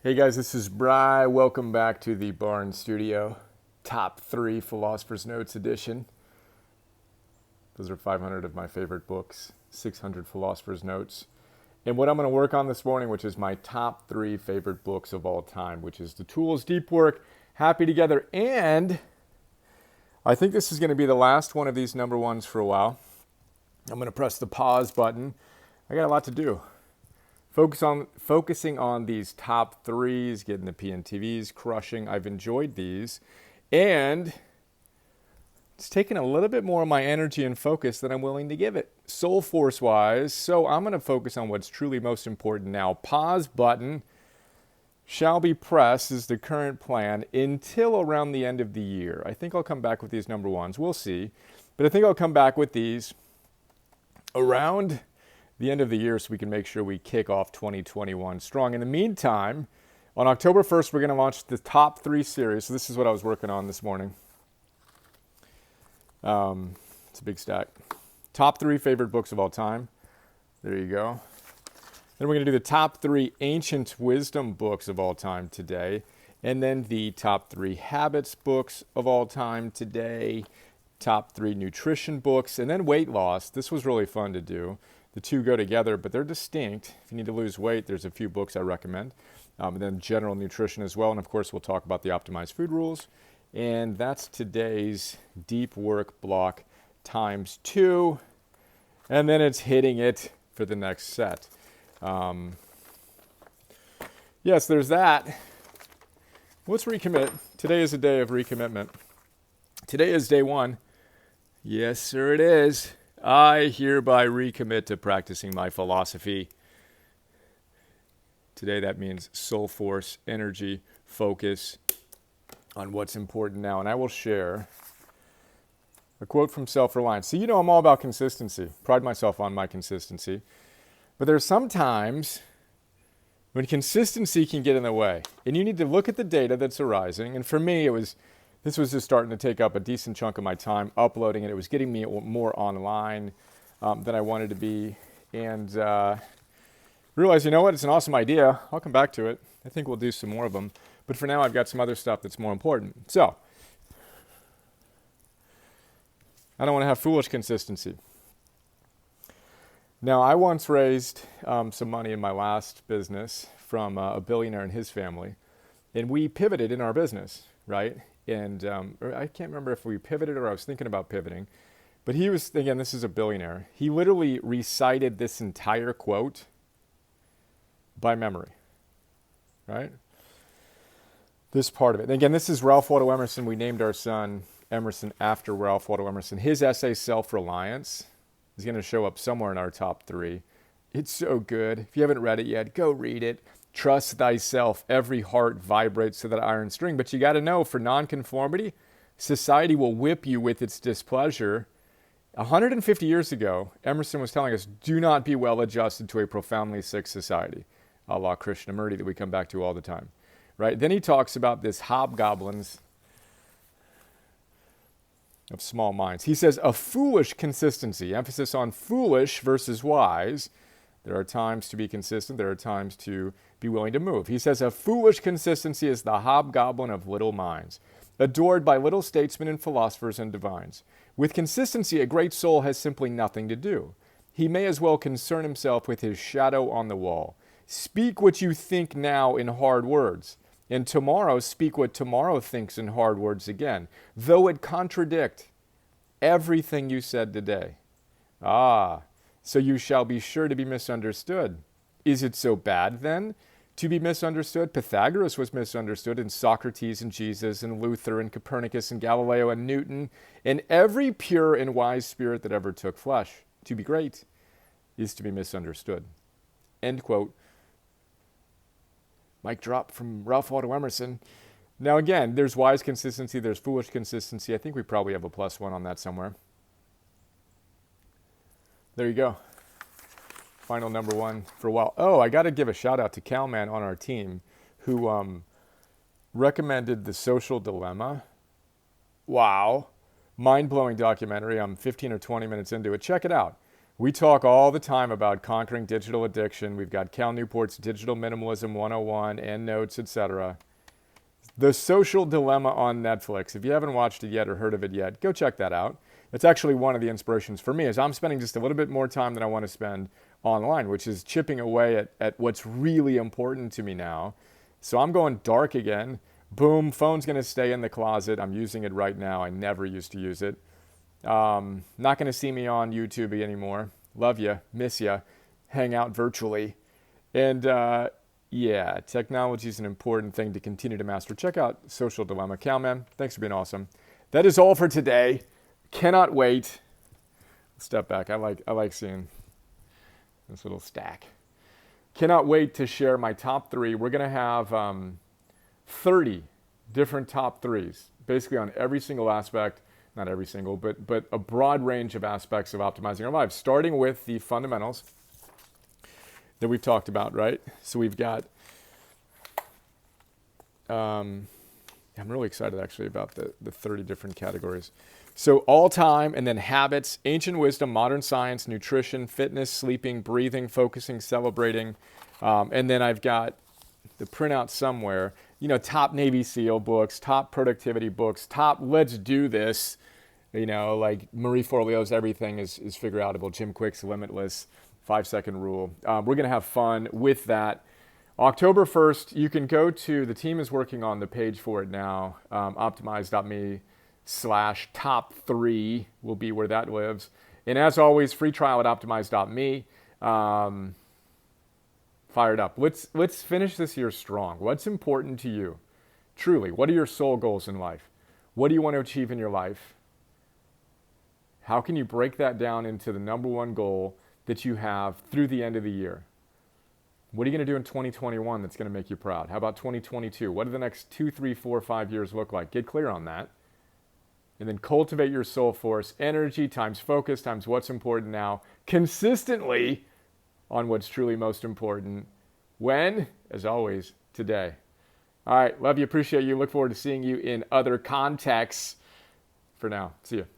Hey guys, this is Bry. Welcome back to the Barn Studio. Top 3 Philosopher's Notes edition. Those are 500 of my favorite books, 600 Philosopher's Notes. And what I'm going to work on this morning, which is my top 3 favorite books of all time, which is The Tools, Deep Work, Happy Together, and I think this is going to be the last one of these number ones for a while. I'm going to press the pause button. I got a lot to do. Focusing on these top 3s, getting the PNTVs, crushing. I've enjoyed these. And it's taken a little bit more of my energy and focus than I'm willing to give it, soul force wise. So I'm going to focus on what's truly most important now. Pause button shall be pressed is the current plan until around the end of the year. I think I'll come back with these number ones. We'll see. But I think I'll come back with these around the end of the year so we can make sure we kick off 2021 strong. In the meantime, on October 1st, we're going to launch the top 3 series. So this is what I was working on this morning. It's a big stack. Top 3 favorite books of all time. There you go. Then we're going to do the top 3 ancient wisdom books of all time today. And then the top 3 habits books of all time today. Top 3 nutrition books. And then weight loss. This was really fun to do. The two go together, but they're distinct. If you need to lose weight, there's a few books I recommend. And then general nutrition as well. And of course, we'll talk about the optimized food rules. And that's today's deep work block times 2. And then it's hitting it for the next set. Yes, there's that. Let's recommit. Today is a day of recommitment. Today is day 1. Yes, sir, it is. I hereby recommit to practicing my philosophy. Today that means soul force, energy, focus on what's important now. And I will share a quote from Self-Reliance. So you know I'm all about consistency. Pride myself on my consistency. But there's sometimes when consistency can get in the way. And you need to look at the data that's arising. And for me, this was just starting to take up a decent chunk of my time uploading it. It was getting me more online than I wanted to be. And realized, you know what? It's an awesome idea. I'll come back to it. I think we'll do some more of them. But for now, I've got some other stuff that's more important. So, I don't want to have foolish consistency. Now, I once raised some money in my last business from a billionaire and his family. And we pivoted in our business, right? And I can't remember if we pivoted or I was thinking about pivoting. But he was, again, this is a billionaire. He literally recited this entire quote by memory, right? This part of it. And again, this is Ralph Waldo Emerson. We named our son Emerson after Ralph Waldo Emerson. His essay, Self-Reliance, is going to show up somewhere in our top 3. It's so good. If you haven't read it yet, go read it. Trust thyself. Every heart vibrates to that iron string. But you got to know, for nonconformity, society will whip you with its displeasure. 150 years ago, Emerson was telling us, do not be well adjusted to a profoundly sick society, a la Krishnamurti that we come back to all the time. Right? Then he talks about this hobgoblins of small minds. He says, a foolish consistency, emphasis on foolish versus wise. There are times to be consistent. There are times to be willing to move. He says, a foolish consistency is the hobgoblin of little minds, adored by little statesmen and philosophers and divines. With consistency, a great soul has simply nothing to do. He may as well concern himself with his shadow on the wall. Speak what you think now in hard words, and tomorrow speak what tomorrow thinks in hard words again, though it contradict everything you said today. So you shall be sure to be misunderstood. Is it so bad, then, to be misunderstood? Pythagoras was misunderstood, and Socrates and Jesus and Luther and Copernicus and Galileo and Newton and every pure and wise spirit that ever took flesh. To be great is to be misunderstood. End quote. Mic drop from Ralph Waldo Emerson. Now again, there's wise consistency, there's foolish consistency. I think we probably have a +1 on that somewhere. There you go. Final number 1 for a while. Oh, I got to give a shout out to Calman on our team who recommended The Social Dilemma. Wow. Mind-blowing documentary. I'm 15 or 20 minutes into it. Check it out. We talk all the time about conquering digital addiction. We've got Cal Newport's Digital Minimalism 101 and notes, etc. The Social Dilemma on Netflix. If you haven't watched it yet or heard of it yet, go check that out. It's actually one of the inspirations for me, is I'm spending just a little bit more time than I want to spend online, which is chipping away at what's really important to me now. So I'm going dark again. Boom, phone's going to stay in the closet. I'm using it right now. I never used to use it. Not going to see me on YouTube anymore. Love you, miss you, hang out virtually. And yeah, technology is an important thing to continue to master. Check out Social Dilemma. Cal, man, thanks for being awesome. That is all for today. Cannot wait. Step back. I like seeing this little stack. Cannot wait to share my top 3. We're going to have 30 different top 3s, basically on every single aspect, not every single, but a broad range of aspects of optimizing our lives, starting with the fundamentals that we've talked about, right? So we've got, I'm really excited actually about the 30 different categories. So all time, and then habits, ancient wisdom, modern science, nutrition, fitness, sleeping, breathing, focusing, celebrating. And then I've got the printout somewhere, top Navy SEAL books, top productivity books, top let's do this, like Marie Forleo's Everything is Figure Outable, Jim Quick's Limitless, 5-second rule. We're going to have fun with that. October 1st, you can go to, the team is working on the page for it now, optimize.me/top3 will be where that lives. And as always, free trial at optimize.me. Fired up. Let's finish this year strong. What's important to you? Truly, what are your soul goals in life? What do you want to achieve in your life? How can you break that down into the number one goal that you have through the end of the year? What are you going to do in 2021 that's going to make you proud? How about 2022? What do the next 2, 3, 4, 5 years look like? Get clear on that. And then cultivate your soul force, energy times focus times what's important now, consistently on what's truly most important. When? As always, today. All right, love you, appreciate you. Look forward to seeing you in other contexts. For now, see you.